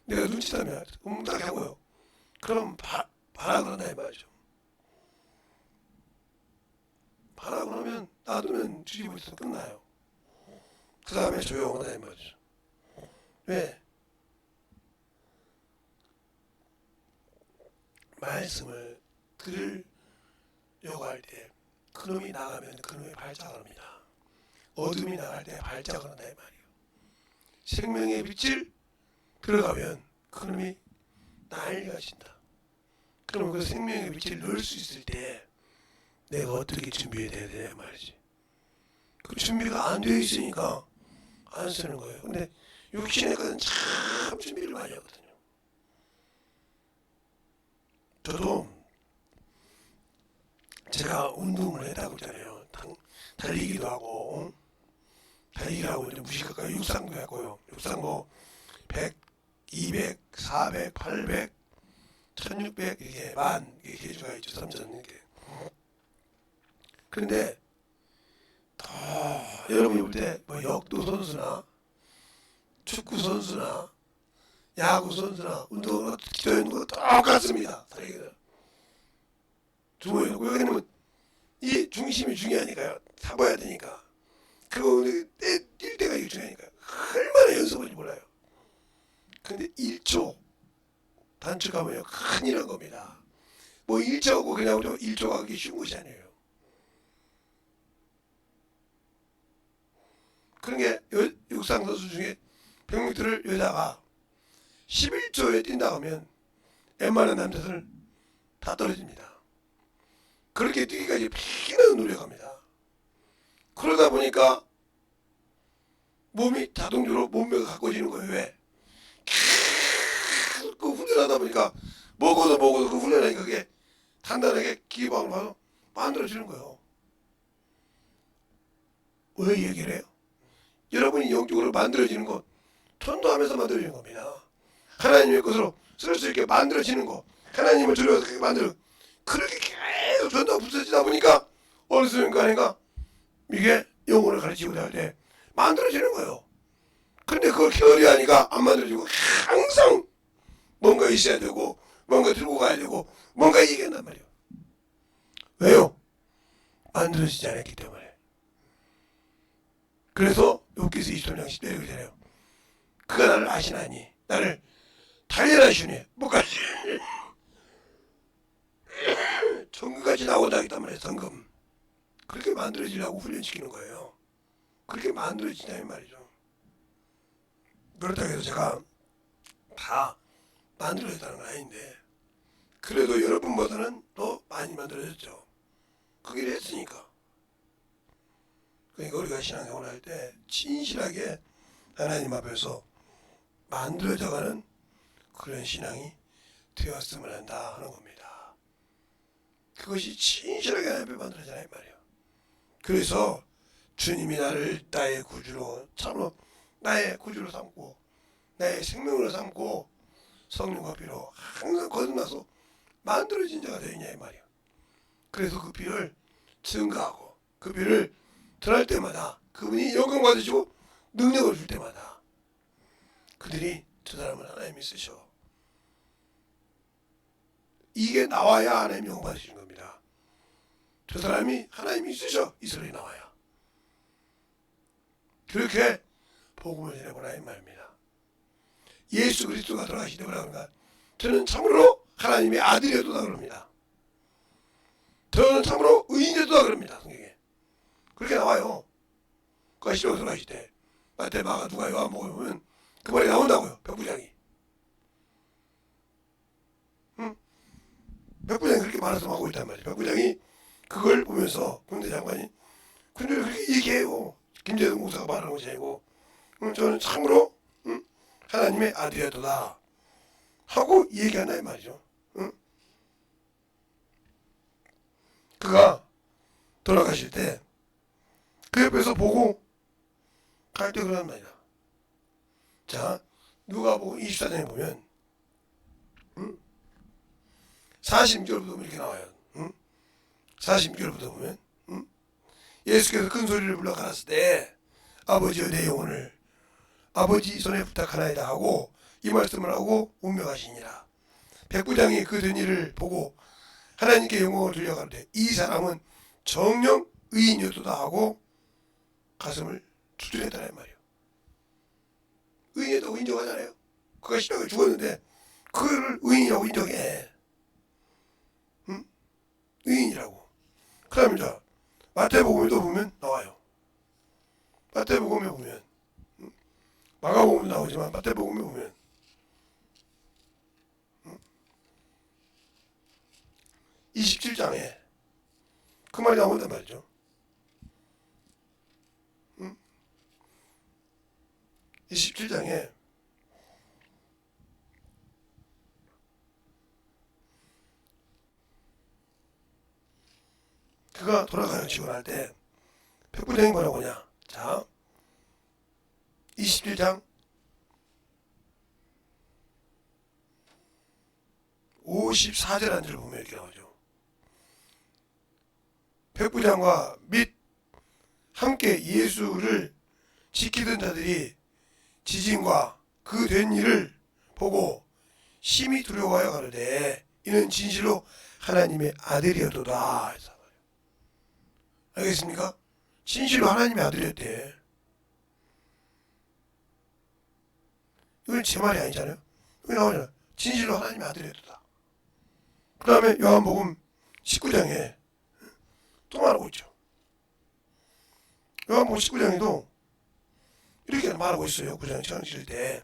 내가 눈치다면 딱 하고요. 그럼 봐라 그러나 말이죠. 봐라 그러면 놔두면 뒤집어 있어서 끝나요. 그 다음에 조용하다 말이죠. 왜? 말씀을 들으려고 할 때 그놈이 나가면 그놈이 발작을 합니다. 어둠이 나갈 때 발작을 한다 이 말이에요. 생명의 빛을 들어가면 그놈이 난리가 친다. 그럼 그 생명의 빛을 넣을 수 있을 때 내가 어떻게 준비해야 되냐 말이지. 그 준비가 안 되어 있으니까 안 쓰는 거예요. 근데 육신의 것은 참 준비를 많이 하거든요. 저도 제가 운동을 했다고 했잖아요. 달리기도 하고 달리기를 하고 이제 무식하고 육상도 했고요. 육상 뭐 100, 200, 400, 800, 1600 이게 만 이게 계주가 있죠. 3000 이게. 그런데 더 여러분이 볼 때 뭐 역도 선수나 축구 선수나 야구 선수나 운동으로 기도하는 거 똑같습니다. 달리기는. 주모에 여기는 이 중심이 중요하니까요. 잡아야 되니까. 그거 뛸 때가 이게 중요하니까. 얼마나 연습할지 몰라요. 근데 1초 단축하면요 큰일 난 겁니다. 뭐 1초하고 그냥 1초가 그게 쉬운 것이 아니에요. 그런 게 육상 선수 중에 100m를 여자가 11초에 뛴다 하면 웬만한 남자들은 다 떨어집니다. 그렇게 뛰기까지 피나는 노력합니다. 그러다 보니까 몸이 자동적으로 몸매가 가꿔지는 거예요. 왜? 그 훈련하다 보니까 먹어도 그 훈련하니까 그게 단단하게 기반을 봐서 만들어지는 거예요. 왜 얘기를 해요? 여러분이 영적으로 만들어지는 것 전도하면서 만들어지는 겁니다. 하나님의 것으로 쓸 수 있게 만들어지는 것 하나님을 두려워서 그렇게 만들어 그렇게 계속 전도가 붙여지다 보니까 어느 순간인가 이게 영혼을 가르치고자 할 때 만들어지는 거예요. 그런데 그걸 게으리 하니까 안 만들어지고 항상 뭔가 있어야 되고 뭔가 들고 가야 되고 뭔가 얘기한단 말이에요. 왜요? 만들어지지 않았기 때문에. 그래서 욥기서 23장 10절에 그러잖아요. 그가 나를 아시나니 나를 단련하시니 뭐까지 정금같이 나오다 했단 말이에요. 정금. 그렇게 만들어지려고 훈련시키는 거예요. 그렇게 만들어지냐 이 말이죠. 그렇다고 해서 제가 다 만들어졌다는 건 아닌데 그래도 여러분보다는 더 많이 만들어졌죠. 그 일을 했으니까. 그러니까 우리가 신앙생활을 할 때 진실하게 하나님 앞에서 만들어져가는 그런 신앙이 되었으면 한다 하는 겁니다. 그것이 진실하게 하나님 앞에 만들어지나 이 말이에요. 그래서 주님이 나를 나의 구주로 참으로 나의 구주로 삼고 나의 생명으로 삼고 성령과 피로 항상 거듭나서 만들어진 자가 되느냐 이 말이에요. 그래서 그 피를 증거하고 그 피를 전할 때마다 그분이 영광 받으시고 능력을 줄 때마다 그들이 저 사람은 하나님이 쓰셔. 이게 나와야 하나님 영광 받으시는 겁니다. 저 사람이 하나님이 쓰셔. 이 소리 나와야. 그렇게 복음을 전해보라 이 말입니다. 예수 그리스도가 돌아가시되 뭐라 그런가? 저는 참으로 하나님의 아들이었다 그럽니다. 저는 참으로 의인이었다 그럽니다. 성경에 그렇게 나와요. 거시로 들어가실 때 마태, 마가, 누가, 요한복음 보면 그 말이 나온다고요. 백부장이. 백부장이 그렇게 말씀하고 있단 말이에요. 백부장이 그걸 보면서 군대장관이 근데 그렇게 얘기해요. 김재동 목사가 말하는 것이 아니고 저는 참으로 하나님의 아들이었다 하고 얘기한다 이 말이죠. 그가 돌아가실 때 그 옆에서 보고 갈 때 그러는 말이다. 자, 누가복음 24장에 보면 46절부터 보면 이렇게 나와요. 46절부터 보면 예수께서 큰 소리를 불러 가라사대 때 아버지여 내 영혼을 아버지 손에 부탁하나이다 하고 이 말씀을 하고 운명하시니라. 백부장이 그 된 일을 보고 하나님께 영광을 돌려가는데 이 사람은 정령 의인이었다 하고 가슴을 두드렸다는 말이에요. 의인이었다고 인정하잖아요. 그가 심하게 죽었는데 그를 의인이라고 인정해. 의인이라고. 그 다음에 자 마태복음에도 보면 나와요. 마태복음에 보면 마가복음도 나오지만 마태복음에 보면 27장에 그 말이 나온단 말이죠. 27장에 그가 돌아가요. 지원할 때 백부장이 뭐라고 하냐. 자 27장 54절 한 절 보면 이렇게 나오죠. 백부장과 및 함께 예수를 지키던 자들이 지진과 그 된 일을 보고 심히 두려워하여 가로되 이는 진실로 하나님의 아들이었도다. 알겠습니까? 진실로 하나님의 아들이었대. 이건 제 말이 아니잖아요. 여기 나오잖아. 진실로 하나님의 아들이었다. 그 다음에 요한복음 19장에 또 말하고 있죠. 요한복음 19장에도 이렇게 말하고 있어요. 9장 처음 지을 때.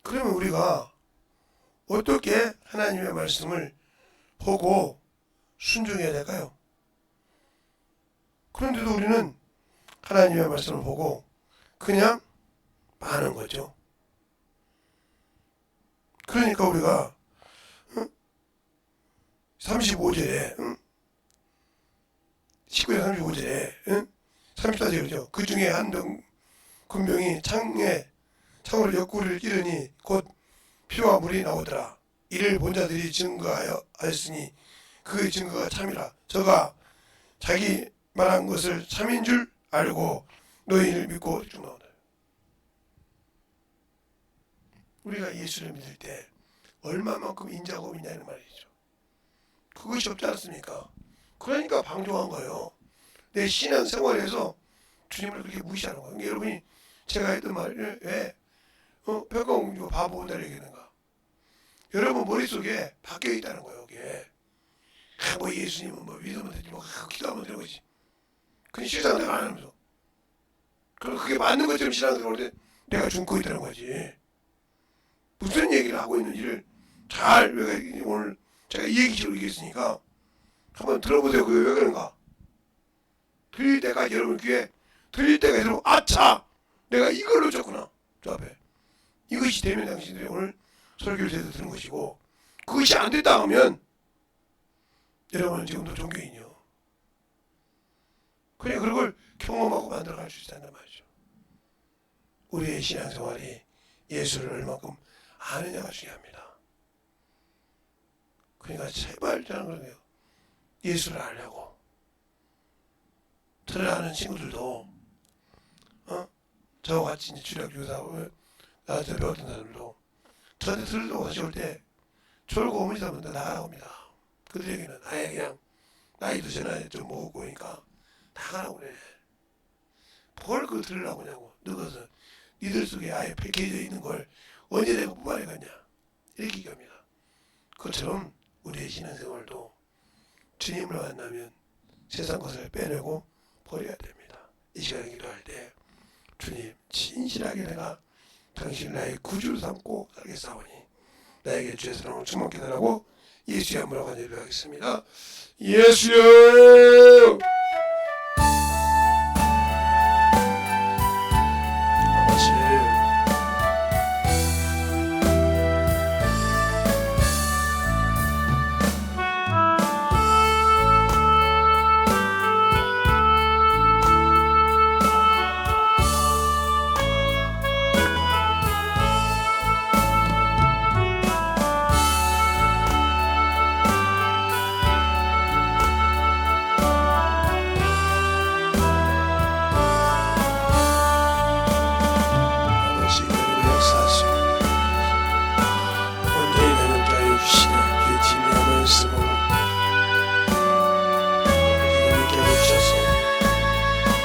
그러면 우리가 어떻게 하나님의 말씀을 보고 순종해야 될까요? 그런데도 우리는 하나님의 말씀을 보고 그냥 마는 거죠. 그러니까 우리가 35절에 19절 35절에 34절에 그러죠. 그 중에 한 군병이 창으로 옆구리를 찌르니 곧 피와 물이 나오더라. 이를 본 자들이 증거하였으니 그 증거가 참이라. 저가 자기 말한 것을 참인 줄 알고 너희를 믿고 쭉 나오다. 우리가 예수를 믿을 때 얼마만큼 인자가 있냐는 말이죠. 그것이 없지 않습니까? 그러니까 방종한 거예요. 내 신앙 생활에서 주님을 그렇게 무시하는 거예요. 그러니까 여러분이 제가 했던 말을 왜 백광공주가 바보 온다를 얘기하는가? 여러분 머릿속에 박혀 있다는 거예요. 이게 뭐 예수님은 뭐 믿으면 되지 뭐 기도하면 되는 거지. 그건 실상대로 안 하면서 그럼 그게 맞는 것처럼 신앙생활을 내가 죽고 있다는 거지. 무슨 얘기를 하고 있는지를 잘 오늘 제가 이 얘기식으로 얘기했으니까 한번 들어보세요. 그게 왜 그런가? 들릴 때까지 여러분 귀에 들릴 때가 있으면 아차! 내가 이걸 놓쳤구나. 저 앞에. 이것이 되면 당신들이 오늘 설교를 제대로 듣는 것이고 그것이 안 됐다 하면 여러분은 지금도 종교인이요. 그냥 그런 걸 경험하고 만들어갈 수 있다는 말이죠. 우리의 신앙생활이 예수를 얼마큼 아느냐가 중요합니다. 그러니까 제발 저는 그러네요. 예수를 알려고. 저를 아는 친구들도 저와 같이 이제 주력교사 나한테 배웠던 사람들도 저한테 들으려고 다시 올 때 졸고 오면서 나가라고 합니다. 그들에게는 아예 그냥 나이도 전에 좀 먹었고 그러니까 나가라고 그래. 뭘 그거 들으려고 하냐고. 너것은 니들 속에 아예 패키져 있는 걸 언제 내가 뽑아내겠냐. 이렇게 얘기합니다. 그것처럼 우리의 신앙생활도 주님을 만나면 세상 것을 빼내고 버려야 됩니다. 이 시간에 기도할 때 주님 진실하게 내가 당신을 나의 구주로 삼고 살겠사오니 나에게 주의 사랑을 충만케 달라고 예수의 이름으로 간절히하겠습니다. 예수여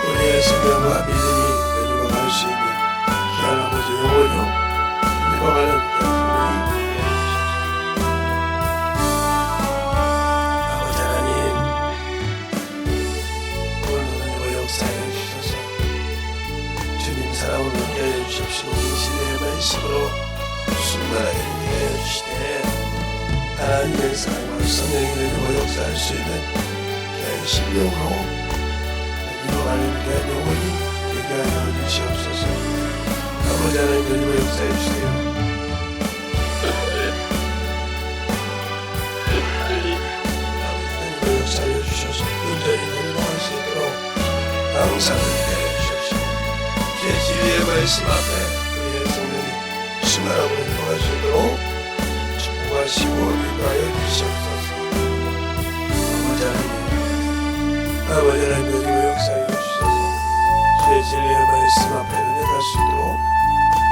아버지 생명과 믿음이 내려갈 수 있는 귀한 아버지 영원히요 내려가는 분이 아버지 하나님 오늘도 역사해 주셔서 주님 사랑을 느끼게 하여 주십시오. 진리의 말씀으로 순간하게 느끼게 하여 주시되 하나님의 사랑과 성령이 내리고 역사할 수 있는 귀한 신령으로 하나님께 영원히 되게 하여 주시옵소서. 아버지 하나님 그리고 역사해 주세요. 하나님 역사해 주셔서 온전히 행복할 수 있도록 항상 되게 하여 주십시오. 주의 진리의 말씀 앞에 우리의 성령이 충만하고 행복할 수 있도록 축복하시고 인도하여 주시옵소서. 아버지 하나님 그리고 역사해 주의 진리의 말씀 앞에 은혜갈 수 있도록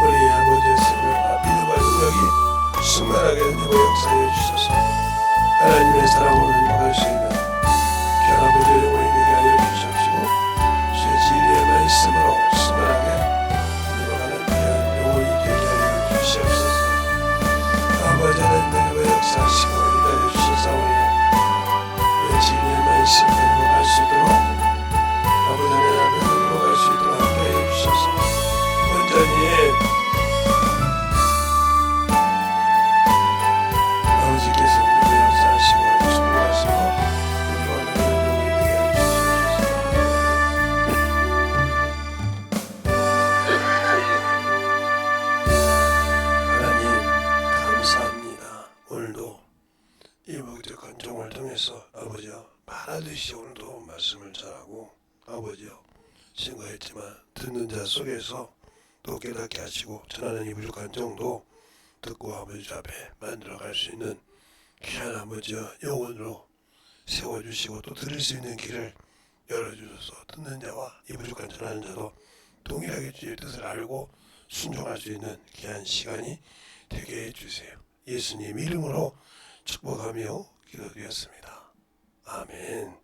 우리의 아버지의 생명과 믿음과 능력이 충만하게 은혜고 역사해 주셔서 하나님의 사랑으로 행복할 수 있는 귀한 아버지의 영혼이 되게 하여 주시옵시고 주의 진리의 말씀으로 충만하게 은혜가는 귀한 영혼이 되게 하여 주시옵소서. 아버지 하나님 그리고 역사하시고 인도하여 주셔서오니 주의 진리의 말씀으로 행복할 수 있도록 아버지 하나님 갈 수 있도록 함께해 주셔서 온전히 아버지께서 우리를 역사하시고 축복하시고 우리와 영원히 되게 해주시옵소서. 하나님 감사합니다. 오늘도 이 목적 간종을 통해서 아버지여 반드시 오늘도 말씀을 잘하고 아버지여 생각했지만 듣는 자 속에서 또 깨닫게 하시고 전하는 이 부족한 정도 듣고 아버지 앞에 만들어갈 수 있는 귀한 아버지와 영혼으로 세워주시고 또 들을 수 있는 길을 열어주셔서 듣는 자와 이 부족한 전하는 자도 동일하게 주의 뜻을 알고 순종할 수 있는 귀한 시간이 되게 해주세요. 예수님 이름으로 축복하며 기도드렸습니다. 아멘.